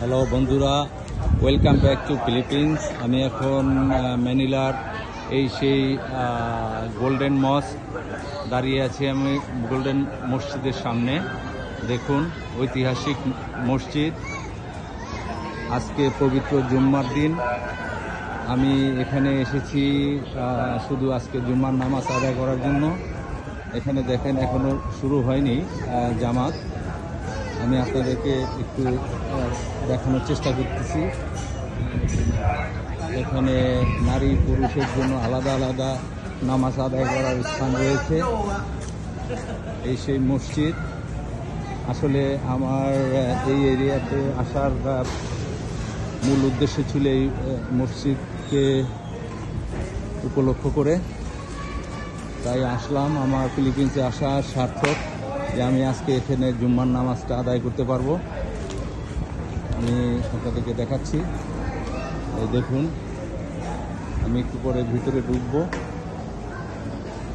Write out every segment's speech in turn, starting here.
Hello বন্ধুরা, welcome back to Philippines. আমি এখন ম্যানিলার সেই গোল্ডেন মস্ক দাঁড়িয়ে আছি। আমি গোল্ডেন মসজিদের সামনে। দেখুন, ঐতিহাসিক মসজিদ। আজকে পবিত্র জুম্মার দিন। আমি এখানে এসেছি শুধু আজকে জুম্মার নামাজ আদায় করার জন্য। এখানে দেখেন এখনো শুরু হয়নি জামাত। আমি আপনাদেরকে একটু দেখানোর চেষ্টা করতেছি। এখানে নারী পুরুষের জন্য আলাদা আলাদা নামাজ আদায় করার স্থান রয়েছে। এই সেই মসজিদ। আসলে আমার এই এরিয়াতে আসার মূল উদ্দেশ্য ছিল এই মসজিদকে উপলক্ষ করে, তাই আসলাম। আমার ফিলিপিন্সে আসা সার্থক যে আমি আজকে এখানে জুম্মার নামাজটা আদায় করতে পারবো। আমি আপনাদেরকে দেখাচ্ছি। এই দেখুন, আমি একটু পরে ভিতরে ঢুকবো,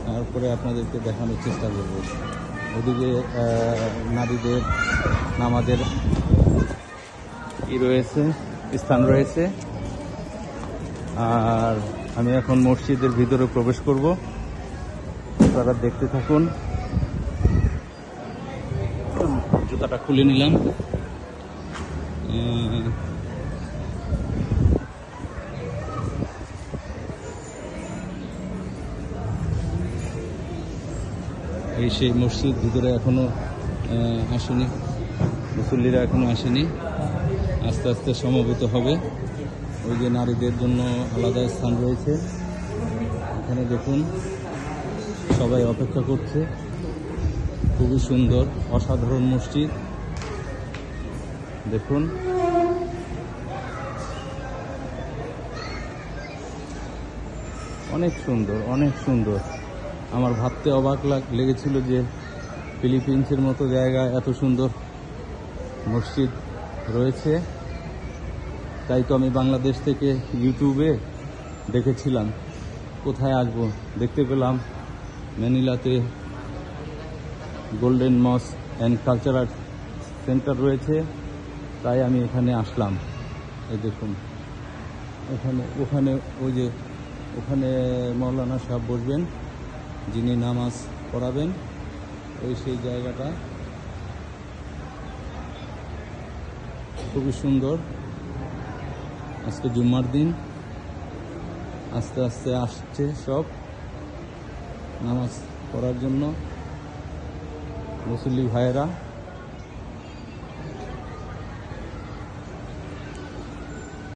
তারপরে আপনাদেরকে দেখানোর চেষ্টা করব। ওদিকে নারীদের নামাজের রয়েছে, স্থান রয়েছে। আর আমি এখন মসজিদের ভিতরে প্রবেশ করব। আপনারা দেখতে থাকুন। জুতাটা খুলে নিলাম। এই সেই মসজিদ। ভিতরে এখনো আসেনি, মুসল্লিরা এখনো আসেনি। আস্তে আস্তে সমবেত হবে। ওই যে নারীদের জন্য আলাদা স্থান রয়েছে, এখানে দেখুন সবাই অপেক্ষা করছে। খুবই সুন্দর, অসাধারণ মসজিদ। দেখুন, অনেক সুন্দর, অনেক সুন্দর। আমার ভাবতে অবাক লেগেছিল যে ফিলিপিন্সের মতো জায়গায় এত সুন্দর মসজিদ রয়েছে। তাই তো আমি বাংলাদেশ থেকে ইউটিউবে দেখেছিলাম কোথায় আসবো, দেখতে পেলাম ম্যানিলাতে golden mosque and cultural centre রয়েছে। তাই আমি এখানে আসলাম। এই দেখুন, ওখানে মৌলানা সাহেব বসবেন, যিনি নামাজ পড়াবেন। ওই সেই জায়গাটা খুবই সুন্দর। আজকে জুম্মার দিন। আস্তে আস্তে আসছে সব নামাজ পড়ার জন্য মুসল্লি ভাইয়েরা।